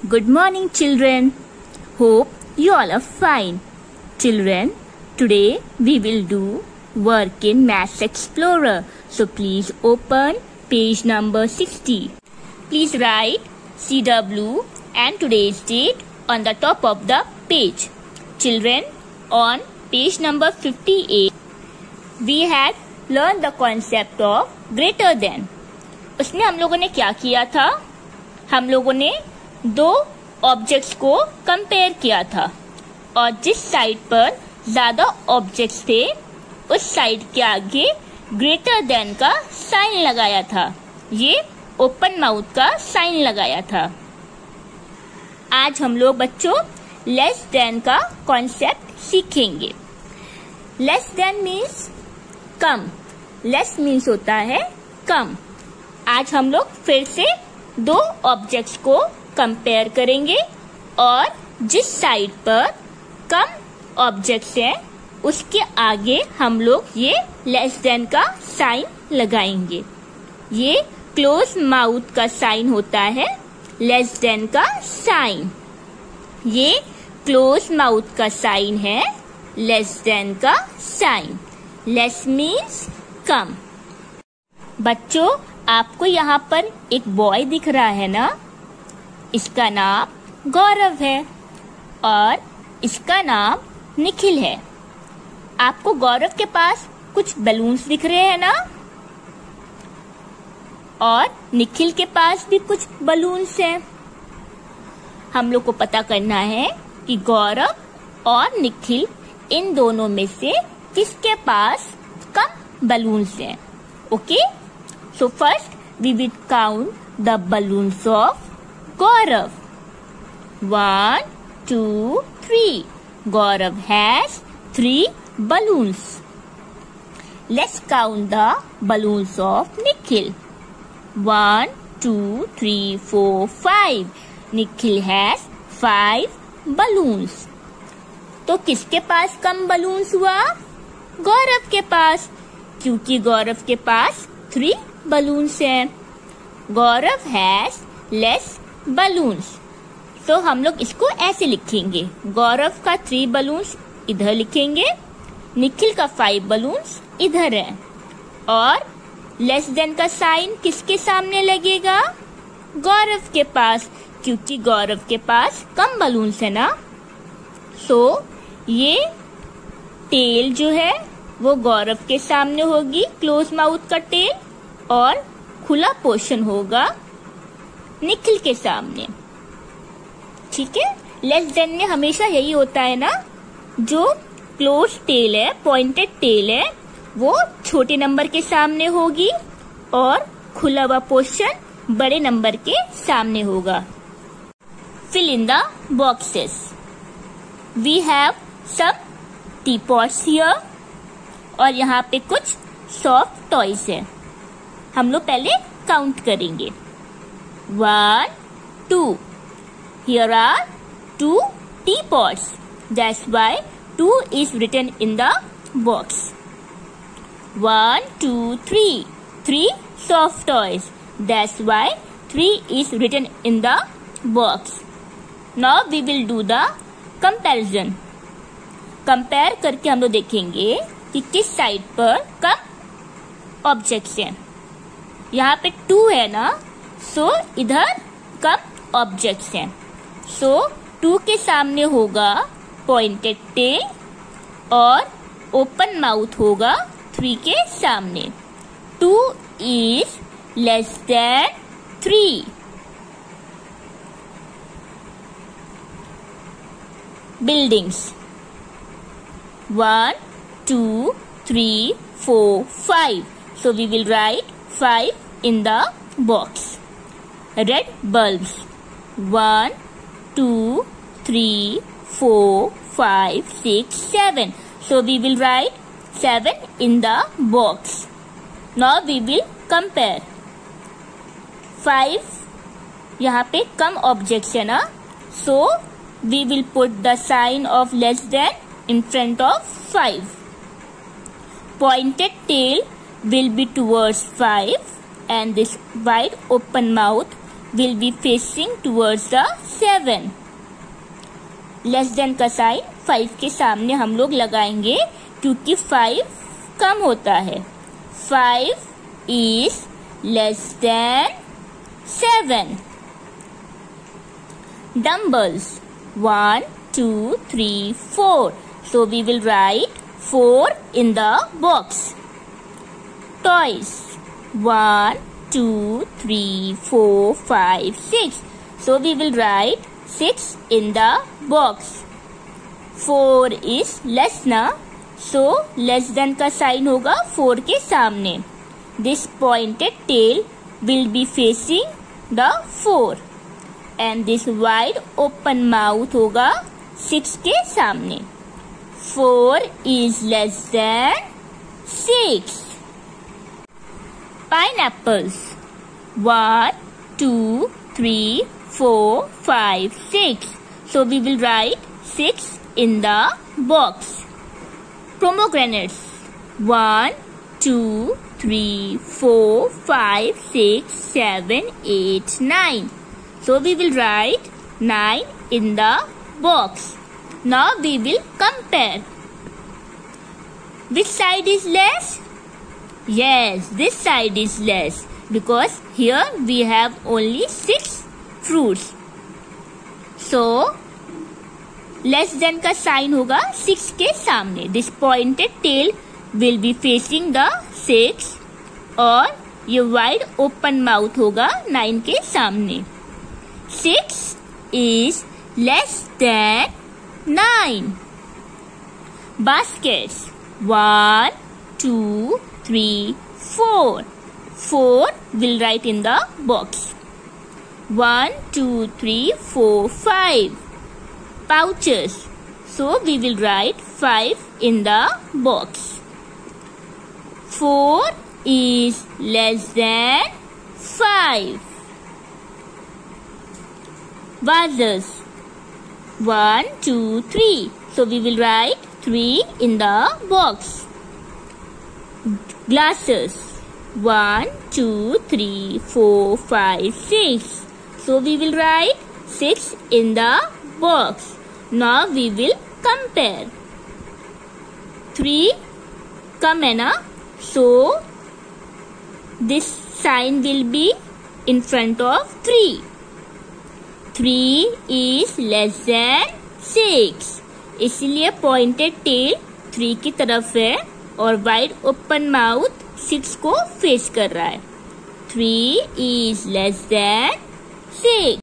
Good morning, children. Hope you all are fine. Children, today we will do work in Maths Explorer. So please open page number 60. Please write CW and today's date on the top of the page. Children, on page number 58, we had learned the concept of greater than. उसमें हम लोगों ने क्या किया था? हम लोगों ने दो ऑब्जेक्ट्स को कंपेयर किया था और जिस साइड पर ज्यादा ऑब्जेक्ट्स थे उस साइड के आगे ग्रेटर देन का साइन लगाया था. ये ओपन माउथ का साइन लगाया था. आज हम लोग बच्चों लेस देन का कॉन्सेप्ट सीखेंगे. लेस देन मीन्स कम. लेस मीन्स होता है कम. आज हम लोग फिर से दो ऑब्जेक्ट्स को कंपेयर करेंगे और जिस साइड पर कम ऑब्जेक्ट्स हैं उसके आगे हम लोग ये लेस देन का साइन लगाएंगे. ये क्लोज माउथ का साइन होता है लेस देन का साइन. ये क्लोज माउथ का साइन है लेस देन का साइन. लेस मीन्स कम. बच्चों, आपको यहाँ पर एक बॉय दिख रहा है ना? इसका नाम गौरव है और इसका नाम निखिल है. आपको गौरव के पास कुछ बलून्स दिख रहे हैं ना? और निखिल के पास भी कुछ बलून्स हैं. हम लोग को पता करना है कि गौरव और निखिल इन दोनों में से किसके पास कम बलून्स हैं. Okay, so first we will count the balloons of Gaurav. 1, 2, 3. Gaurav has 3 balloons. Let's count the balloons of Nikhil. 1, 2, 3, 4, 5. Nikhil has 5 balloons. तो किसके पास कम बलून्स हुआ? गौरव के पास, क्योंकि गौरव के पास 3 बलून्स हैं. गौरव हैज लेस बलून्स. तो हम लोग इसको ऐसे लिखेंगे. गौरव का 3 बलून्स इधर लिखेंगे, निखिल का 5 बलून्स इधर है. और लेस देन का साइन किसके सामने लगेगा? गौरव के पास, क्योंकि गौरव के पास कम बलून्स है ना. सो ये टेल जो है वो गौरव के सामने होगी, क्लोज माउथ का टेल, और खुला पोर्शन होगा निखिल के सामने. ठीक है, लेस देन में हमेशा यही होता है ना, जो क्लोज टेल है, पॉइंटेड टेल है, वो छोटे नंबर के सामने होगी और खुला हुआ पोर्शन बड़े नंबर के सामने होगा. Fill in the boxes. We have some teapots here और यहाँ पे कुछ सॉफ्ट टॉयज है. हम लोग पहले काउंट करेंगे. 1, 2. Here are 2 teapots. That's why 2 is written in the box. 1, 2, 3. 3 soft toys. That's why 3 is written in the box. Now we will do the comparison. Compare करके हम लोग देखेंगे कि किस साइड पर कम ऑब्जेक्ट्स हैं. यहाँ पे 2 है ना, सो इधर कम ऑब्जेक्ट्स हैं. सो 2 के सामने होगा पॉइंटेड टेल और ओपन माउथ होगा 3 के सामने. 2 is less than 3. Buildings. 1, 2, 3, 4, 5. So we will write 5 in the box. Red bulbs. 1, 2, 3, 4, 5, 6, 7. So we will write 7 in the box. Now we will compare. 5 यहाँ पे कम ऑब्जेक्ट्स है ना, so we will put the sign of less than in front of 5. Pointed tail will be towards 5 and this wide open mouth will be facing towards the 7। Less than का sign 5 के सामने हम लोग लगाएंगे क्योंकि 5 कम होता है। 5 is less than 7. Dumbbells 1, 2, 3, 4. So we will write 4 in the box. Toys 1, 2, 3, 4, 5, 6. So we will write 6 in the box. 4 is less ना, so less than का साइन होगा 4 के सामने. This pointed tail will be facing the 4 and this wide open mouth होगा 6 के सामने. 4 is less than 6. Pineapples 1, 2, 3, 4, 5, 6. So we will write 6 in the box. Pomegranates 1, 2, 3, 4, 5, 6, 7, 8, 9. So we will write 9 in the box. Now we will compare. Which side is less? Yes, this side is less because here we have only 6 fruits. So less than का sign होगा 6 के सामने. This pointed tail will be facing the 6 और ये wide open mouth होगा 9 के सामने. 6 is less than 9. Baskets 1, 2, 3, 4. 4 will write in the box. 1, 2, 3, 4, 5. Pouches. So we will write 5 in the box. 4 is less than 5. Vases 1, 2, 3. So we will write 3 in the box. Glasses 1, 2, 3, 4, 5, 6. So we will write 6 in the box. Now we will compare. 3 कम है ना, so this sign will be in front of 3. 3 is less than 6. इसलिए pointed tail 3 की तरफ है और wide open mouth 6 को face कर रहा है. 3 is less than 6.